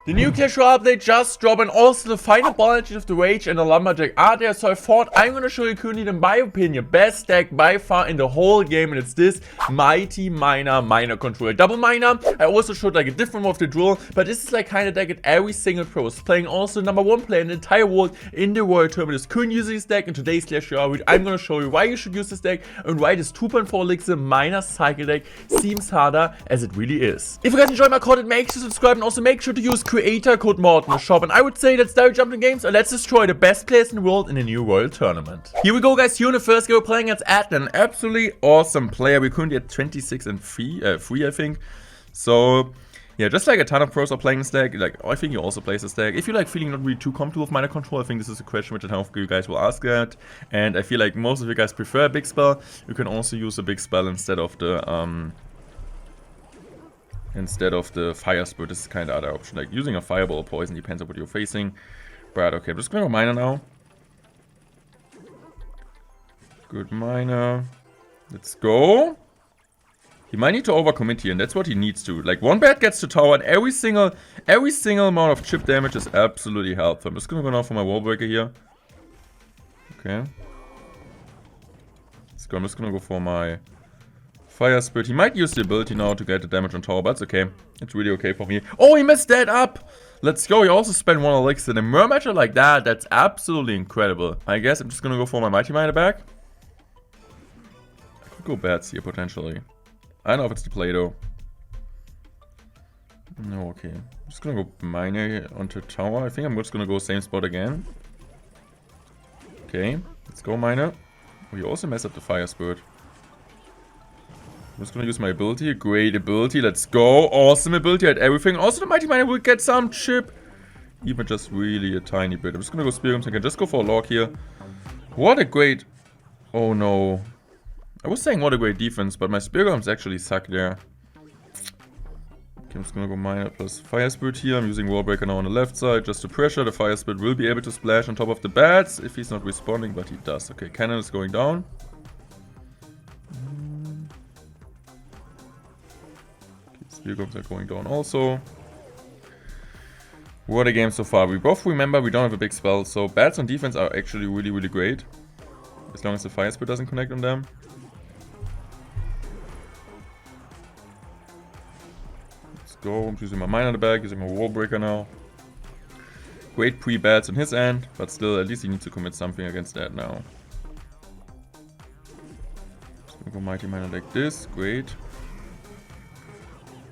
The new Clash Royale update just dropped, and also the final Ball of the Rage and the Lumberjack are there, so I thought I'm gonna show you currently, in my opinion, best deck by far in the whole game, and it's this Mighty Miner controller. Double Miner, I also showed like a different one of the drill, but this is like kind of deck that every single pro is playing. Also, #1 player in the entire world in the Royale tournament is currently using this deck. In today's Clash Royale, I'm gonna show you why you should use this deck and why this 2.4 elixir miner cycle deck seems harder as it really is. If you guys enjoyed my content, make sure to subscribe and also make sure to use creator code Morten in the shop. And I would say let's dive jump in games and let's destroy the best players in the world in the new Royale tournament. Here we go, guys. Here in the first game, we're playing against Adnan, an absolutely awesome player. We're currently at 26 and 3, I think. So yeah, just like a ton of pros are playing this deck. Like, I think you also play this deck. If you're like feeling not really too comfortable with miner control, I think this is a question which a ton of you guys will ask that. And I feel like most of you guys prefer a big spell. You can also use a big spell instead of the fire spurt. This is kind of other option. Like using a fireball or poison depends on what you're facing. But okay, I'm just gonna go miner now. Good miner. Let's go. He might need to overcommit here, and that's what he needs to. Like, one bat gets to tower, and every single amount of chip damage is absolutely helpful. I'm just gonna go now for my wall breaker here. Okay. Let's go. I'm just gonna go for my fire spirit. He might use the ability now to get the damage on tower, but it's okay. It's really okay for me. Oh, he messed that up! Let's go. He also spent 1 elixir. In a mirror matchup like that, that's absolutely incredible. I guess I'm just gonna go for my Mighty Miner back. I could go bats here, potentially. I don't know if it's the play though. No, okay. I'm just gonna go miner onto tower. I think I'm just gonna go same spot again. Okay, let's go miner. Oh, he also messed up the fire spirit. I'm just gonna use my ability. Great ability. Let's go. Awesome ability at everything. Also, the Mighty Miner will get some chip. Even just really a tiny bit. I'm just gonna go Spear Guns. I can just go for a log here. What a great... Oh no. I was saying what a great defense, but my Spear Guns actually suck there. Okay, I'm just gonna go miner plus fire spirit here. I'm using wall breaker now on the left side just to pressure. The fire spirit will be able to splash on top of the bats if he's not responding, but he does. Okay, cannon is going down. Spear Guns are going down also. What a game so far. We both remember we don't have a big spell, so bats on defense are actually really great. As long as the fire spirit doesn't connect on them. Go. I'm using my miner in the back, using my wall breaker now. Great pre-bats on his end, but still, at least he needs to commit something against that now. Just gonna go Mighty Miner like this. Great.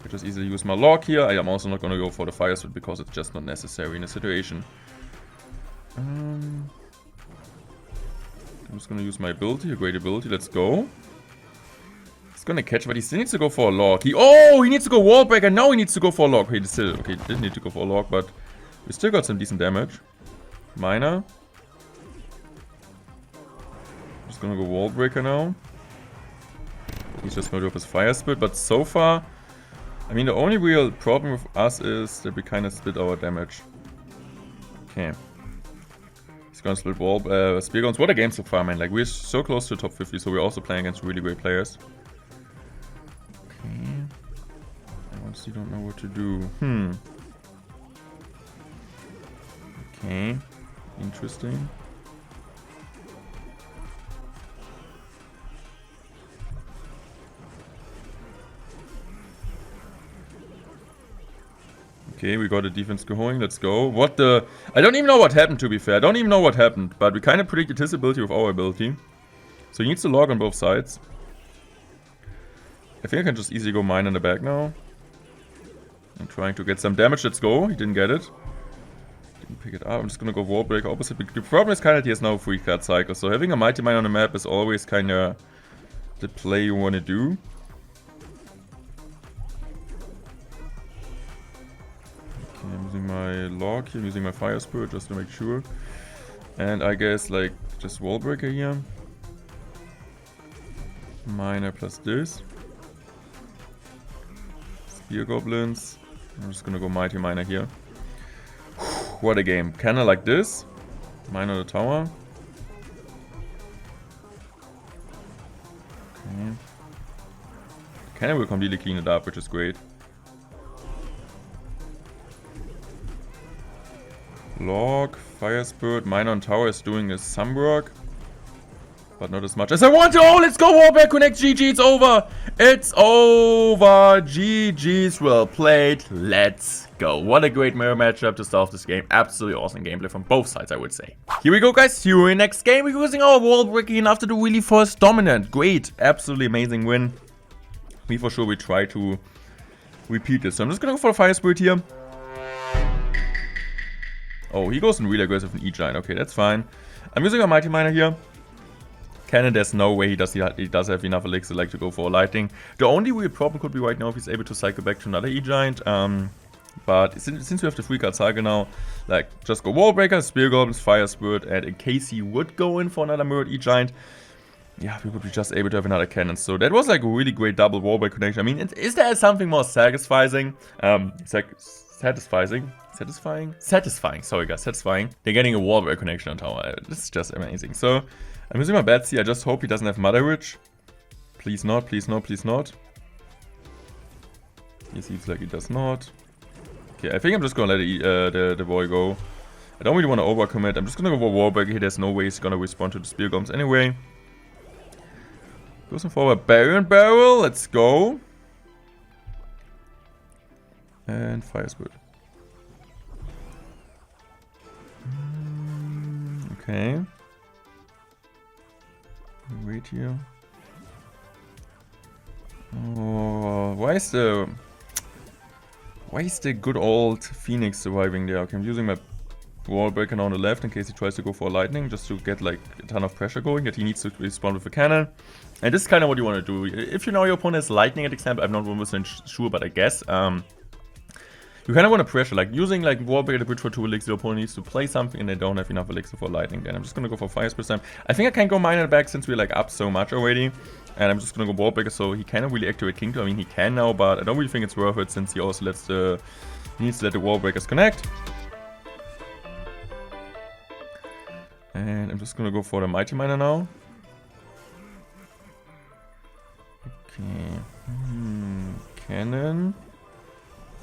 I just easily use my log here. I am also not gonna go for the fire sword because it's just not necessary in a situation. I'm just gonna use my ability, a great ability. Let's go. Gonna catch, but he still needs to go for a log. He needs to go wall breaker. Now he needs to go for a log. Okay, he didn't need to go for a log, but we still got some decent damage. Miner. Just gonna go wall breaker now. He's just gonna do up his fire spit, but so far, I mean, the only real problem with us is that we kind of split our damage. Okay. He's gonna split wall Spear Guns. What a game so far, man. Like, we're so close to top 50, so we're also playing against really great players. I honestly don't know what to do. Okay. Interesting. Okay, we got a defense going. Let's go. What the... I don't even know what happened, to be fair. I don't even know what happened. But we kind of predicted his ability with our ability. So he needs to log on both sides. I think I can just easily go mine in the back now. I'm trying to get some damage. Let's go. He didn't get it. Didn't pick it up. I'm just gonna go wall breaker opposite. The problem is kind of he has no free card cycle. So having a Mighty Miner on the map is always kind of the play you want to do. Okay, I'm using my log here. I'm using my fire spirit just to make sure. And I guess like just wall breaker here. Miner plus this. Spear Goblins. I'm just gonna go Mighty Miner here. What a game. Kinda like this. Miner the tower. Okay. Cannon will completely clean it up, which is great. Log, Fire Spirit, Miner on Tower is doing some work. But not as much as I want to. Oh, let's go, Wallback Connect. GG, it's over. It's over. GG's, well played. Let's go. What a great mirror matchup to start off this game. Absolutely awesome gameplay from both sides, I would say. Here we go, guys. Here in next game, we're using our wall breaking after the really first dominant. Great. Absolutely amazing win. We for sure will try to repeat this. So I'm just going to go for a Fire Spirit here. Oh, he goes in really aggressive in E-Giant. Okay, that's fine. I'm using a Mighty Miner here. Cannon, there's no way he does have enough elixir like to go for a lightning. The only real problem could be right now if he's able to cycle back to another E-Giant. But since we have the 3-card cycle now, like just go Wall Breaker, Spear Goblins, Fire Spirit, and in case he would go in for another mirrored E-Giant, yeah, we would be just able to have another cannon. So that was like a really great double wall break connection. I mean, is there something more satisfying? Satisfying. Sorry guys, satisfying. They're getting a wall break connection on tower. This is just amazing. So I'm using my Betsy. I just hope he doesn't have Mother Witch. Please not, please not, please not. He seems like he does not. Okay, I think I'm just gonna let the boy go. I don't really want to overcommit. I'm just gonna go for wall break here. There's no way he's gonna respond to the Spear Goblins anyway. Goes in for a Barrier and Barrel. Let's go. And Fire Spirit. Okay. Wait here. Oh, why is the good old Phoenix surviving there? Okay, I'm using my wall breaker on the left in case he tries to go for lightning, just to get like a ton of pressure going that he needs to respond with a cannon. And this is kind of what you want to do. If you know your opponent has lightning at example, I'm not 100% sure, but I guess you kind of want to pressure, like using like wall breaker the bridge for 2 elixir. The opponent needs to play something and they don't have enough elixir for lightning. Then I'm just gonna go for Fire Spirit time. I think I can go Miner back since we're like up so much already. And I'm just gonna go wall breaker so he cannot really activate Kingdom. I mean, he can now, but I don't really think it's worth it since he also needs to let the wall breakers connect. And I'm just gonna go for the Mighty Miner now. Okay. Cannon.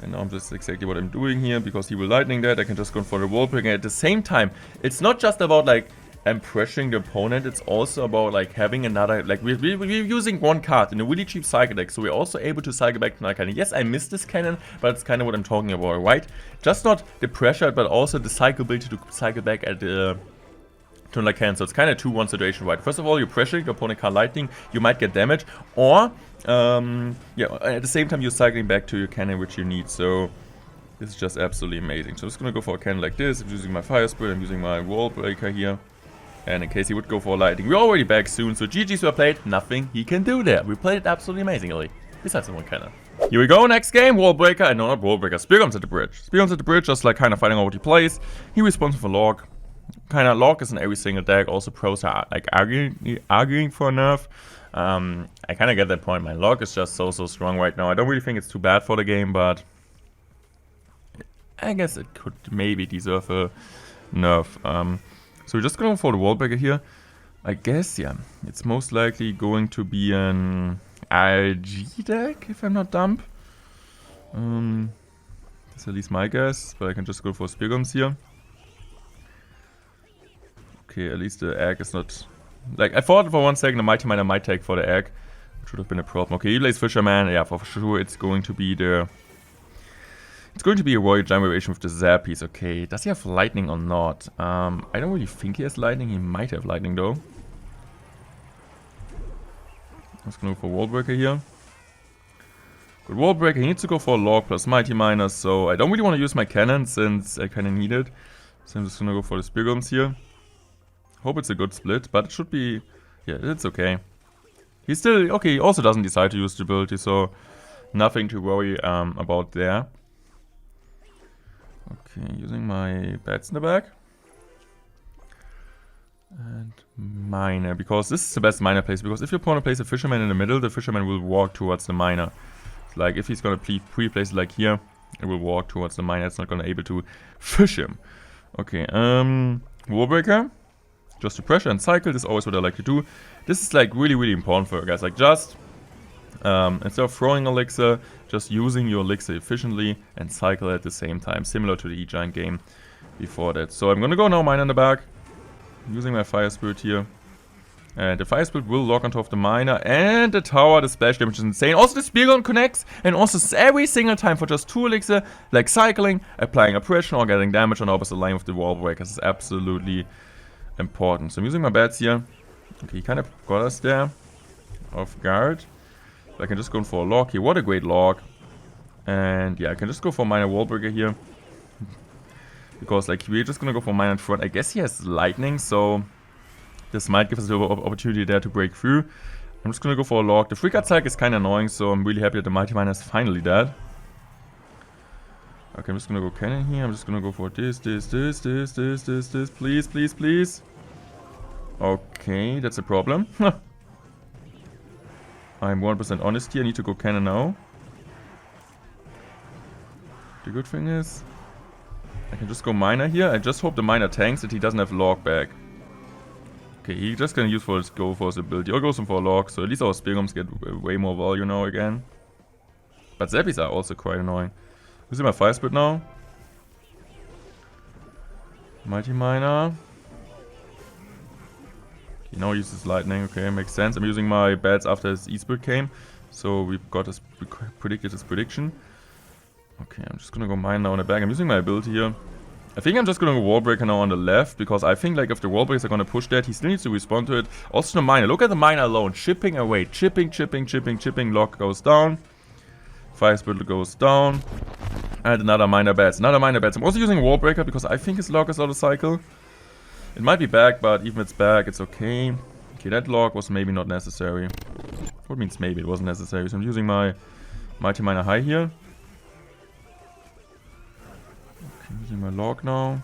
And now I'm just exactly what I'm doing here, because he will lightning that. I can just go for the wall breaker. At the same time, it's not just about like pressuring the opponent, it's also about like having another, like we're using one card in a really cheap cycle deck, so we're also able to cycle back to another cannon. Yes, I missed this cannon, but it's kind of what I'm talking about, right? Just not the pressure, but also the cycle ability to cycle back at the turn like cannon. So it's kind of 2-1 situation, right? First of all, you're pressuring, your opponent can't lightning, you might get damage, or yeah, at the same time you're cycling back to your cannon which you need. So this is just absolutely amazing. So I'm just gonna go for a cannon like this. I'm using my Fire Spirit, I'm using my wall breaker here. And in case he would go for lightning, we're already back soon. So GG's were played, nothing he can do there. We played it absolutely amazingly. Besides the one cannon. Here we go, next game, wall breaker, and no, not wall breaker, Spear Goblins at the bridge. Spear Goblins at the bridge, just like kind of fighting out what he plays. He responds for log. Kind of log is in every single deck. Also pros are like arguing for a nerf. I kind of get that point. My log is just so strong right now. I don't really think it's too bad for the game, but I guess it could maybe deserve a nerf. So we're just going for the wall breaker here. I guess, yeah, it's most likely going to be an RG deck, if I'm not dumb. That's at least my guess, but I can just go for Spear Goblins here. Okay, at least the egg is not... Like, I thought for 1 second the Mighty Miner might take for the egg. It should have been a problem. Okay, he plays Fisherman. Yeah, for sure it's going to be the... It's going to be a Royal Giant variation with the Zap piece. Okay, does he have lightning or not? I don't really think he has lightning. He might have lightning though. Let's go for Wall Breaker here. Good Wall Breaker. He needs to go for a log plus Mighty Miner. So I don't really want to use my cannon since I kind of need it. So I'm just gonna go for the Spear Goblins here. Hope it's a good split, but it should be... Yeah, it's okay. He's still... Okay, he also doesn't decide to use the ability, so nothing to worry about there. Okay, using my bats in the back. And Miner, because this is the best Miner place, because if your opponent plays a Fisherman in the middle, the Fisherman will walk towards the Miner. Like, if he's gonna pre-place it like here, it will walk towards the Miner. It's not gonna able to fish him. Okay, Warbreaker. Just to pressure and cycle, this is always what I like to do. This is like really important for you guys. Like just, instead of throwing elixir, just using your elixir efficiently and cycle at the same time. Similar to the E-Giant game. before that. So I'm gonna go now mine in the back. I'm using my Fire Spirit here. And the Fire Spirit will lock on top of the miner and the tower. The splash damage is insane. Also the Spear Gun connects. And also every single time for just 2 elixir, like cycling, applying oppression or getting damage on the opposite line with the wall breakers is absolutely important. So I'm using my bats here. Okay, he kind of got us there. Off guard. I can just go for a lock here. What a great lock. And yeah, I can just go for miner wall breaker here. Because like we're just gonna go for miner in front. I guess he has lightning, so this might give us the opportunity there to break through. I'm just gonna go for a lock. The free card cycle is kind of annoying, so I'm really happy that the mighty miner is finally dead. Okay, I'm just gonna go cannon here. I'm just gonna go for this. Please, please, please. Okay, that's a problem. I'm 1% honest here. I need to go cannon now. The good thing is, I can just go miner here. I just hope the miner tanks that he doesn't have log back. Okay, he's just gonna use for his go for his ability. Or goes for a log, so at least our spear guns get way more value now again. But zappies are also quite annoying. Using my Fire Spirit now. Mighty Miner. He now uses lightning. Okay, makes sense. I'm using my bats after his E-Spirit came. So we predicted his prediction. Okay, I'm just gonna go mine now in the back. I'm using my ability here. I think I'm just gonna go wall breaker now on the left, because I think like if the wall breakers are gonna push that, he still needs to respond to it. Also the miner, look at the miner alone, chipping away, chipping, lock goes down. Fire Spirit goes down. And another miner bats, I'm also using a wall breaker because I think his lock is out of cycle. It might be back, but even if it's back, it's okay. Okay, that lock was maybe not necessary. What means maybe? It wasn't necessary. So I'm using my Mighty Miner High here. I'm using my log now.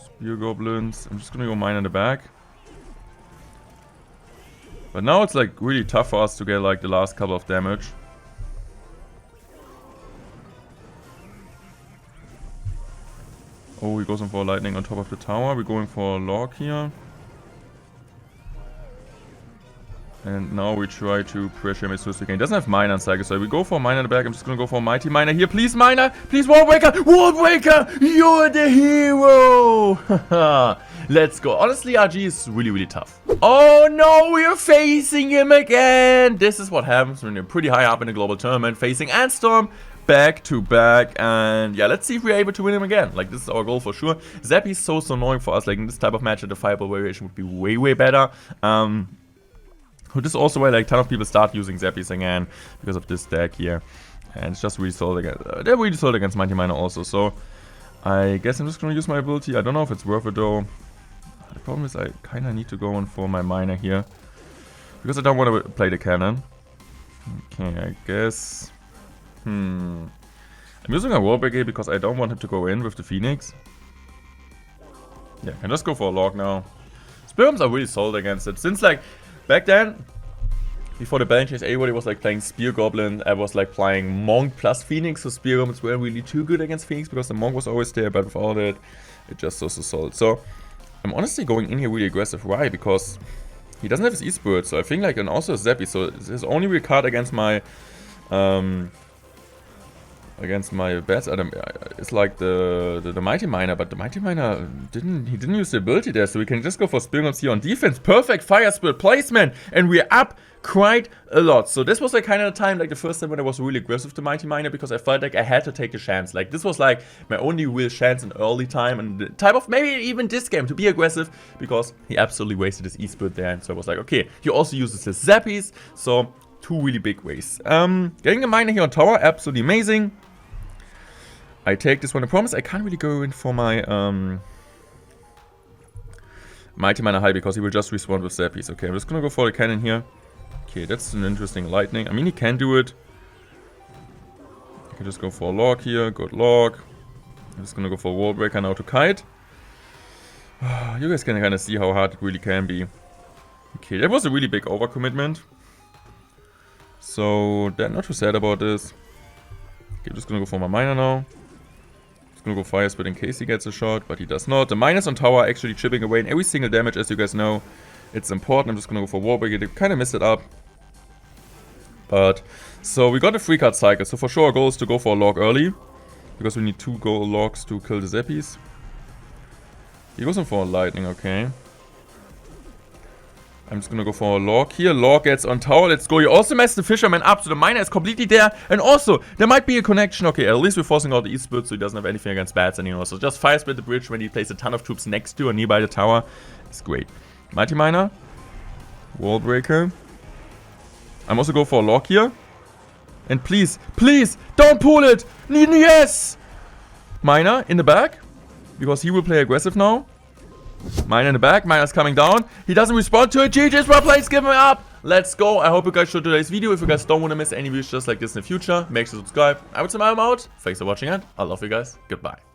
Spear goblins. I'm just gonna go mine in the back. But now it's like really tough for us to get like the last couple of damage. Oh, he goes in for lightning on top of the tower. We're going for a log here. And now we try to pressure him as soon as we can. He doesn't have miner and cycle, so we go for miner in the back. I'm just gonna go for a mighty miner here. Please, miner! Please, wall breaker! Wall breaker! You're the hero! Let's go. Honestly, RG is really, really tough. Oh no, we're facing him again! This is what happens when you're pretty high up in a global tournament, facing Antstorm back to back. And yeah, let's see if we're able to win him again. Like, this is our goal for sure. Zappy is so annoying for us. Like, in this type of match, the fireball variation would be way, way better. This is also why like a ton of people start using Zappies again because of this deck here, and it's just really solid against. They're really solid against Mighty Miner also. So I guess I'm just gonna use my ability. I don't know if it's worth it though. The problem is I kind of need to go in for my miner here because I don't want to play the cannon. Okay, I guess. I'm using a wall brigade because I don't want him to go in with the Phoenix. Yeah, I can just go for a log now. Spearbombs are really solid against it since like. Back then, before the balance change, everybody was like playing Spear Goblin. I was like playing Monk plus Phoenix, so Spear Goblins weren't really too good against Phoenix because the Monk was always there, but without it, it just was so solid. So, I'm honestly going in here really aggressive. Why? Because he doesn't have his E-Spirit, so I think like, and also Zappy, so his only real card against my, bats is like the Mighty Miner, but the Mighty Miner didn't use the ability there, so we can just go for Spear Guns here on defense. Perfect Fire Spirit placement, and we're up quite a lot. So this was like kind of the time, like the first time when I was really aggressive with the Mighty Miner, because I felt like I had to take a chance. Like this was like my only real chance in early time, and the type of maybe even this game to be aggressive, because he absolutely wasted his E-Spirit there, and so I was like, okay, he also uses his Zappies, so two really big ways. Getting a miner here on tower, absolutely amazing. I take this one. I promise I can't really go in for my Mighty Miner High because he will just respawn with Zappies. Okay, I'm just gonna go for the cannon here. Okay, that's an interesting lightning. I mean, he can do it. I can just go for a log here. Good log. I'm just gonna go for a wall breaker now to kite. You guys can kind of see how hard it really can be. Okay, that was a really big overcommitment. So, they're not too sad about this. Okay, I'm just gonna go for my miner now. Gonna go Fire Spirit in case he gets a shot, but he does not. The miners on tower are actually chipping away in every single damage, as you guys know. It's important. I'm just gonna go for War Brigade. They kind of messed it up. But, so we got a free card cycle. So for sure our goal is to go for a log early. Because we need 2 gold logs to kill the Zappies. He goes in for a lightning, okay. I'm just gonna go for a log here. Log gets on tower. Let's go. You also messed the fisherman up, so the miner is completely there. And also, there might be a connection. Okay, at least we're forcing out the east split, so he doesn't have anything against bats anymore. So just fire split the bridge when he places a ton of troops next to or nearby the tower. It's great. Mighty miner. Wall breaker. I'm also going for a log here. And please, please, don't pull it! Yes! Miner in the back. Because he will play aggressive now. Miner in the back. Miner's coming down. He doesn't respond to it. GG's, well played. Give him up. Let's go. I hope you guys enjoyed today's video. If you guys don't want to miss any videos just like this in the future, make sure to subscribe. I would say I'm out. Thanks for watching and I love you guys. Goodbye.